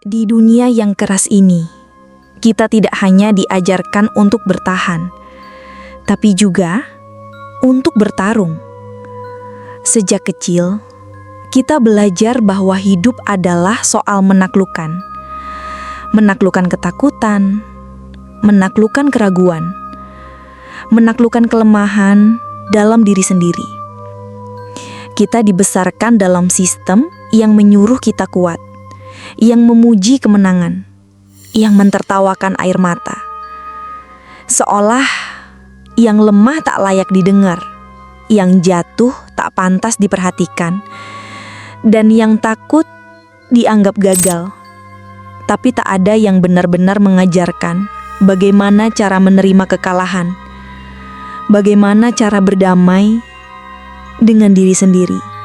Di dunia yang keras ini, kita tidak hanya diajarkan untuk bertahan, tapi juga untuk bertarung. Sejak kecil, kita belajar bahwa hidup adalah soal menaklukkan. Menaklukkan ketakutan, menaklukkan keraguan, menaklukkan kelemahan dalam diri sendiri. Kita dibesarkan dalam sistem yang menyuruh kita kuat, yang memuji kemenangan, yang mentertawakan air mata. Seolah yang lemah tak layak didengar, yang jatuh tak pantas diperhatikan, dan yang takut dianggap gagal. Tapi tak ada yang benar-benar mengajarkan bagaimana cara menerima kekalahan, bagaimana cara berdamai dengan diri sendiri.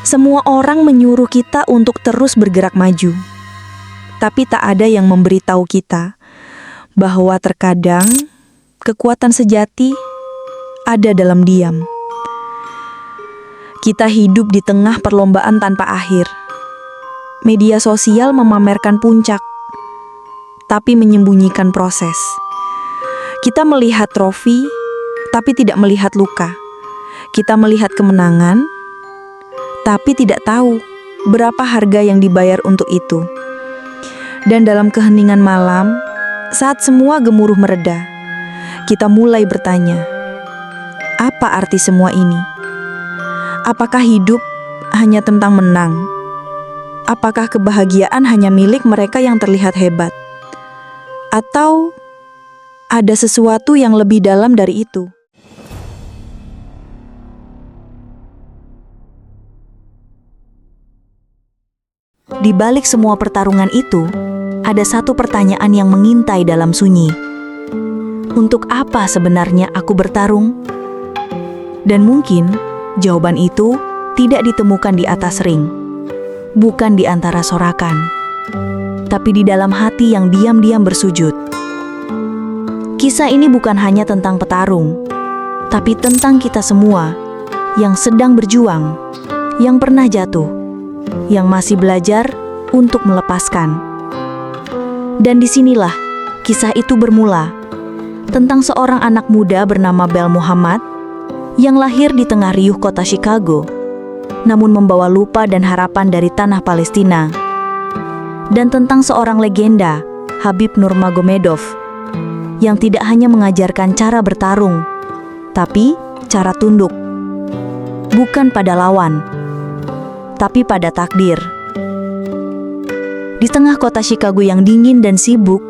Semua orang menyuruh kita untuk terus bergerak maju, tapi tak ada yang memberitahu kita bahwa terkadang kekuatan sejati ada dalam diam. Kita hidup di tengah perlombaan tanpa akhir. Media sosial memamerkan puncak, tapi menyembunyikan proses. Kita melihat trofi, tapi tidak melihat luka. Kita melihat kemenangan, tapi tidak tahu berapa harga yang dibayar untuk itu. Dan dalam keheningan malam, saat semua gemuruh mereda, kita mulai bertanya, apa arti semua ini? Apakah hidup hanya tentang menang? Apakah kebahagiaan hanya milik mereka yang terlihat hebat? Atau ada sesuatu yang lebih dalam dari itu? Di balik semua pertarungan itu, ada satu pertanyaan yang mengintai dalam sunyi. Untuk apa sebenarnya aku bertarung? Dan mungkin jawaban itu tidak ditemukan di atas ring, bukan di antara sorakan, tapi di dalam hati yang diam-diam bersujud. Kisah ini bukan hanya tentang petarung, tapi tentang kita semua yang sedang berjuang, yang pernah jatuh, yang masih belajar untuk melepaskan. Dan disinilah kisah itu bermula, tentang seorang anak muda bernama Bel Muhammad yang lahir di tengah riuh kota Chicago, namun membawa lupa dan harapan dari tanah Palestina. Dan tentang seorang legenda, Habib Nurmagomedov, yang tidak hanya mengajarkan cara bertarung, tapi cara tunduk, bukan pada lawan, tapi pada takdir. Di tengah kota Chicago yang dingin dan sibuk,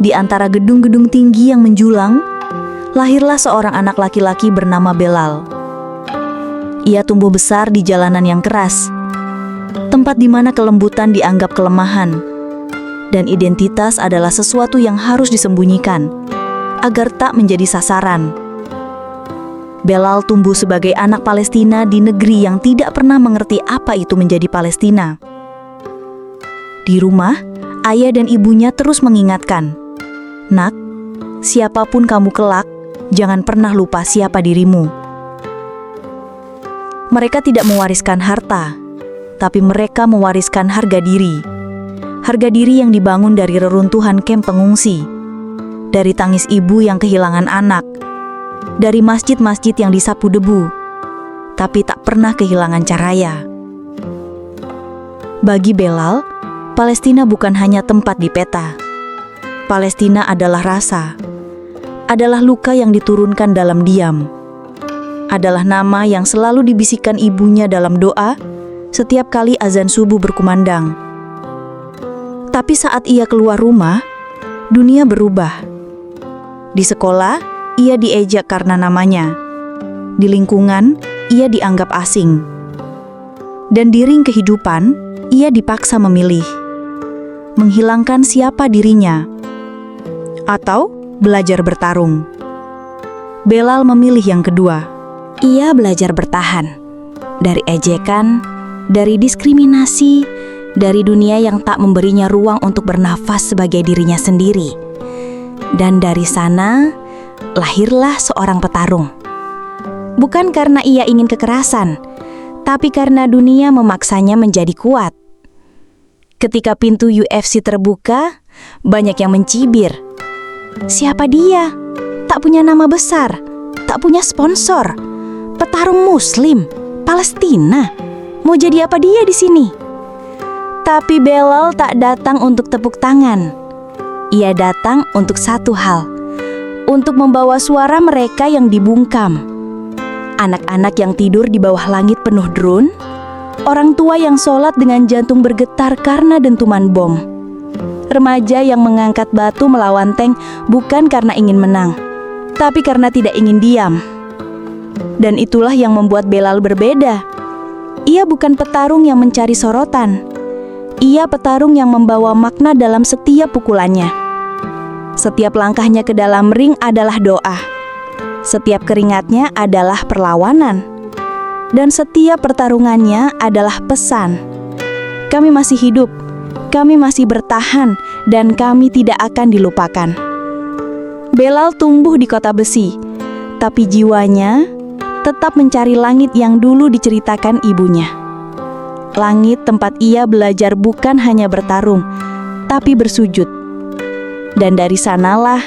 di antara gedung-gedung tinggi yang menjulang, lahirlah seorang anak laki-laki bernama Belal. Ia tumbuh besar di jalanan yang keras, tempat di mana kelembutan dianggap kelemahan, dan identitas adalah sesuatu yang harus disembunyikan, agar tak menjadi sasaran. Belal tumbuh sebagai anak Palestina di negeri yang tidak pernah mengerti apa itu menjadi Palestina. Di rumah, ayah dan ibunya terus mengingatkan, "Nak, siapapun kamu kelak, jangan pernah lupa siapa dirimu." Mereka tidak mewariskan harta, tapi mereka mewariskan harga diri. Harga diri yang dibangun dari reruntuhan kamp pengungsi, dari tangis ibu yang kehilangan anak, dari masjid-masjid yang disapu debu, tapi tak pernah kehilangan cahaya. Bagi Belal, Palestina bukan hanya tempat di peta. Palestina adalah rasa, adalah luka yang diturunkan dalam diam, adalah nama yang selalu dibisikkan ibunya dalam doa setiap kali azan subuh berkumandang. Tapi saat ia keluar rumah, dunia berubah. Di sekolah, ia diejek karena namanya. Di lingkungan, ia dianggap asing. Dan di ring kehidupan, ia dipaksa memilih. Menghilangkan siapa dirinya, atau belajar bertarung. Belal memilih yang kedua. Ia belajar bertahan. Dari ejekan, dari diskriminasi, dari dunia yang tak memberinya ruang untuk bernafas sebagai dirinya sendiri. Dan dari sana, lahirlah seorang petarung. Bukan karena ia ingin kekerasan, tapi karena dunia memaksanya menjadi kuat. Ketika pintu UFC terbuka, banyak yang mencibir. Siapa dia? Tak punya nama besar, tak punya sponsor. Petarung Muslim, Palestina. Mau jadi apa dia di sini? Tapi Belal tak datang untuk tepuk tangan. Ia datang untuk satu hal, untuk membawa suara mereka yang dibungkam. Anak-anak yang tidur di bawah langit penuh drone, orang tua yang sholat dengan jantung bergetar karena dentuman bom. Remaja yang mengangkat batu melawan tank bukan karena ingin menang, tapi karena tidak ingin diam. Dan itulah yang membuat Belal berbeda. Ia bukan petarung yang mencari sorotan. Ia petarung yang membawa makna dalam setiap pukulannya. Setiap langkahnya ke dalam ring adalah doa. Setiap keringatnya adalah perlawanan. Dan setiap pertarungannya adalah pesan. Kami masih hidup, kami masih bertahan, dan kami tidak akan dilupakan. Belal tumbuh di kota besi, tapi jiwanya tetap mencari langit yang dulu diceritakan ibunya. Langit tempat ia belajar bukan hanya bertarung, tapi bersujud. Dan dari sanalah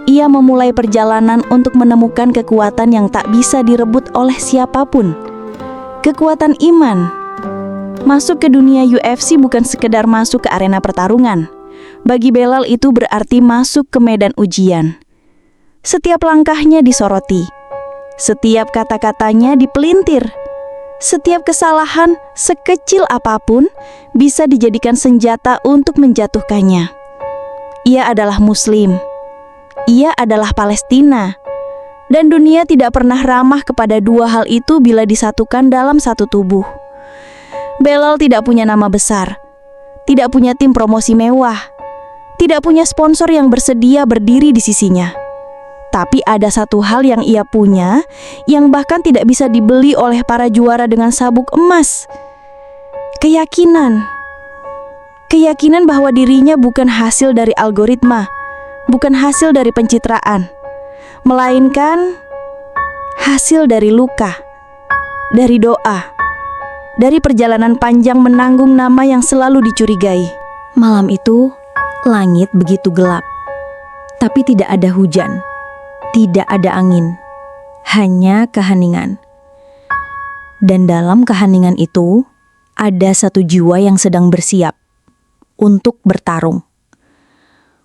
ia memulai perjalanan untuk menemukan kekuatan yang tak bisa direbut oleh siapapun. Kekuatan iman. Masuk ke dunia UFC bukan sekedar masuk ke arena pertarungan. Bagi Belal itu berarti masuk ke medan ujian. Setiap langkahnya disoroti. Setiap kata-katanya dipelintir. Setiap kesalahan, sekecil apapun, bisa dijadikan senjata untuk menjatuhkannya. Ia adalah Muslim. Ia adalah Palestina. Dan dunia tidak pernah ramah kepada dua hal itu bila disatukan dalam satu tubuh. Belal tidak punya nama besar, tidak punya tim promosi mewah, tidak punya sponsor yang bersedia berdiri di sisinya. Tapi ada satu hal yang ia punya, yang bahkan tidak bisa dibeli oleh para juara dengan sabuk emas. Keyakinan. Keyakinan bahwa dirinya bukan hasil dari algoritma, bukan hasil dari pencitraan, melainkan hasil dari luka, dari doa, dari perjalanan panjang menanggung nama yang selalu dicurigai. Malam itu, langit begitu gelap, tapi tidak ada hujan, tidak ada angin, hanya keheningan. Dan dalam keheningan itu, ada satu jiwa yang sedang bersiap untuk bertarung.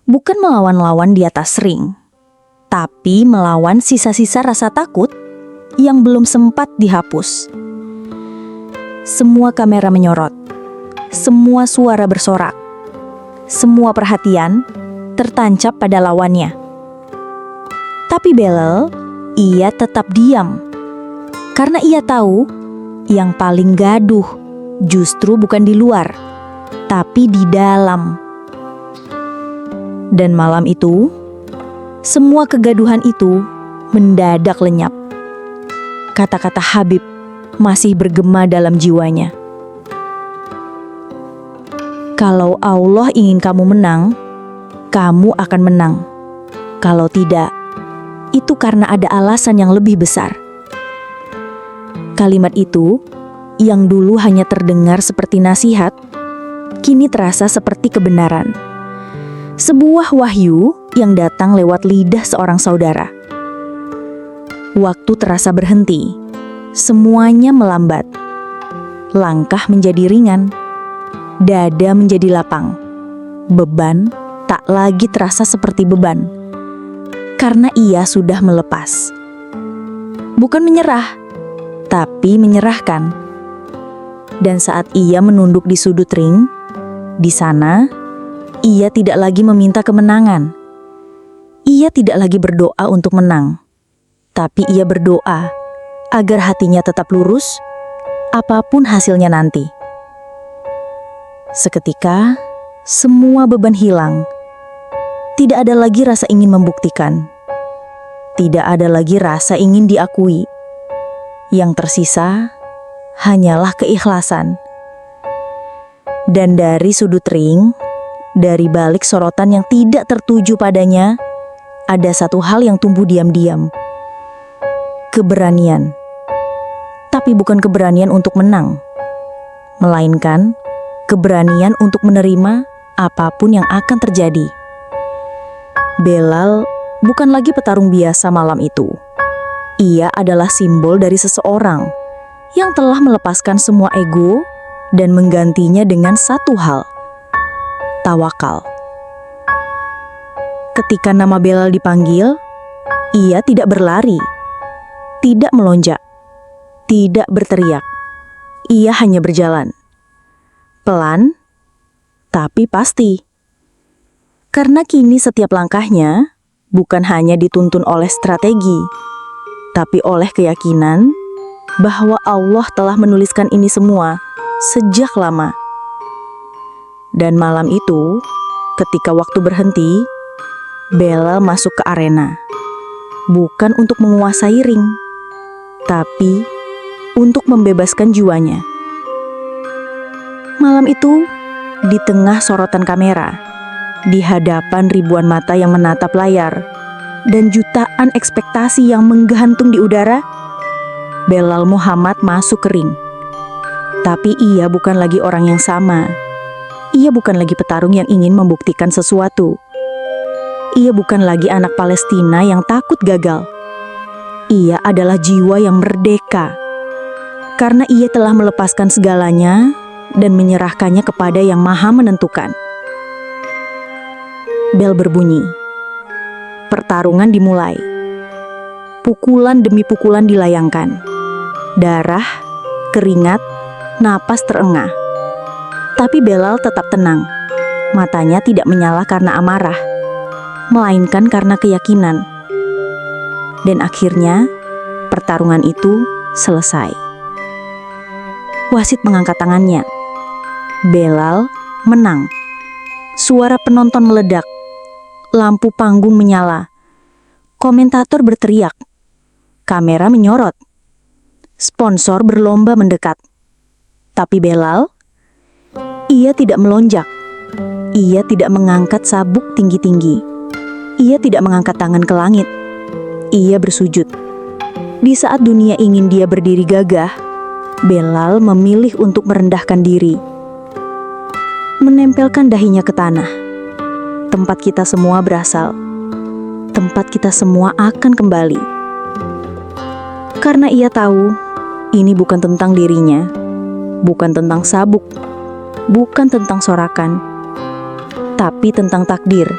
Bukan melawan lawan di atas ring, tapi melawan sisa-sisa rasa takut yang belum sempat dihapus. Semua kamera menyorot, semua suara bersorak, semua perhatian tertancap pada lawannya. Tapi Belal, ia tetap diam, karena ia tahu yang paling gaduh justru bukan di luar, tapi di dalam. Dan malam itu, semua kegaduhan itu mendadak lenyap. Kata-kata Habib masih bergema dalam jiwanya. Kalau Allah ingin kamu menang, kamu akan menang. Kalau tidak, itu karena ada alasan yang lebih besar. Kalimat itu, yang dulu hanya terdengar seperti nasihat, kini terasa seperti kebenaran. Sebuah wahyu yang datang lewat lidah seorang saudara. Waktu terasa berhenti, semuanya melambat. Langkah menjadi ringan, dada menjadi lapang. Beban tak lagi terasa seperti beban, karena ia sudah melepas. Bukan menyerah, tapi menyerahkan. Dan saat ia menunduk di sudut ring, di sana ia tidak lagi meminta kemenangan. Ia tidak lagi berdoa untuk menang, tapi ia berdoa agar hatinya tetap lurus, apapun hasilnya nanti. Seketika, semua beban hilang. Tidak ada lagi rasa ingin membuktikan. Tidak ada lagi rasa ingin diakui. Yang tersisa hanyalah keikhlasan. Dan dari sudut ring, dari balik sorotan yang tidak tertuju padanya, ada satu hal yang tumbuh diam-diam. Keberanian. Tapi bukan keberanian untuk menang, melainkan keberanian untuk menerima apapun yang akan terjadi. Belal bukan lagi petarung biasa malam itu. Ia adalah simbol dari seseorang yang telah melepaskan semua ego dan menggantinya dengan satu hal: tawakal. Ketika nama Belal dipanggil, ia tidak berlari, tidak melonjak, tidak berteriak. Ia hanya berjalan. Pelan, tapi pasti. Karena kini setiap langkahnya bukan hanya dituntun oleh strategi, tapi oleh keyakinan bahwa Allah telah menuliskan ini semua sejak lama. Dan malam itu, ketika waktu berhenti, Belal masuk ke arena. Bukan untuk menguasai ring, tapi untuk membebaskan jiwanya. Malam itu, di tengah sorotan kamera, di hadapan ribuan mata yang menatap layar, dan jutaan ekspektasi yang menggantung di udara, Belal Muhammad masuk ke ring. Tapi ia bukan lagi orang yang sama. Ia bukan lagi petarung yang ingin membuktikan sesuatu. Ia bukan lagi anak Palestina yang takut gagal. Ia adalah jiwa yang merdeka. Karena ia telah melepaskan segalanya dan menyerahkannya kepada Yang Maha Menentukan. Bel berbunyi. Pertarungan dimulai. Pukulan demi pukulan dilayangkan. Darah, keringat, napas terengah. Tapi Belal tetap tenang. Matanya tidak menyala karena amarah, melainkan karena keyakinan. Dan akhirnya, pertarungan itu selesai. Wasit mengangkat tangannya. Belal menang. Suara penonton meledak. Lampu panggung menyala. Komentator berteriak. Kamera menyorot. Sponsor berlomba mendekat. Tapi Belal, ia tidak melonjak. Ia tidak mengangkat sabuk tinggi-tinggi. Ia tidak mengangkat tangan ke langit. Ia bersujud. Di saat dunia ingin dia berdiri gagah, Belal memilih untuk merendahkan diri. Menempelkan dahinya ke tanah. Tempat kita semua berasal. Tempat kita semua akan kembali. Karena ia tahu, ini bukan tentang dirinya, bukan tentang sabuk, bukan tentang sorakan, tapi tentang takdir.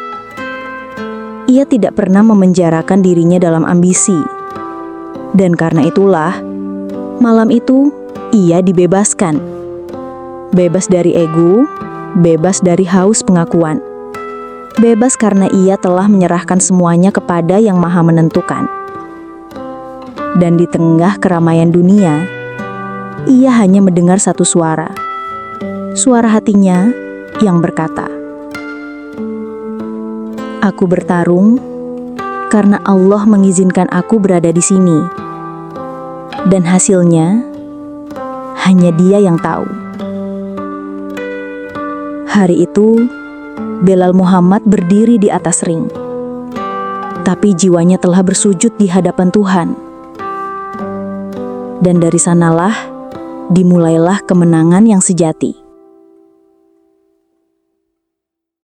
Ia tidak pernah memenjarakan dirinya dalam ambisi. Dan karena itulah, malam itu ia dibebaskan. Bebas dari ego, bebas dari haus pengakuan. Bebas karena ia telah menyerahkan semuanya kepada Yang Maha Menentukan. Dan di tengah keramaian dunia, ia hanya mendengar satu suara. Suara hatinya yang berkata, "Aku bertarung karena Allah mengizinkan aku berada di sini. Dan hasilnya hanya Dia yang tahu." Hari itu, Belal Muhammad berdiri di atas ring. Tapi jiwanya telah bersujud di hadapan Tuhan. Dan dari sanalah dimulailah kemenangan yang sejati.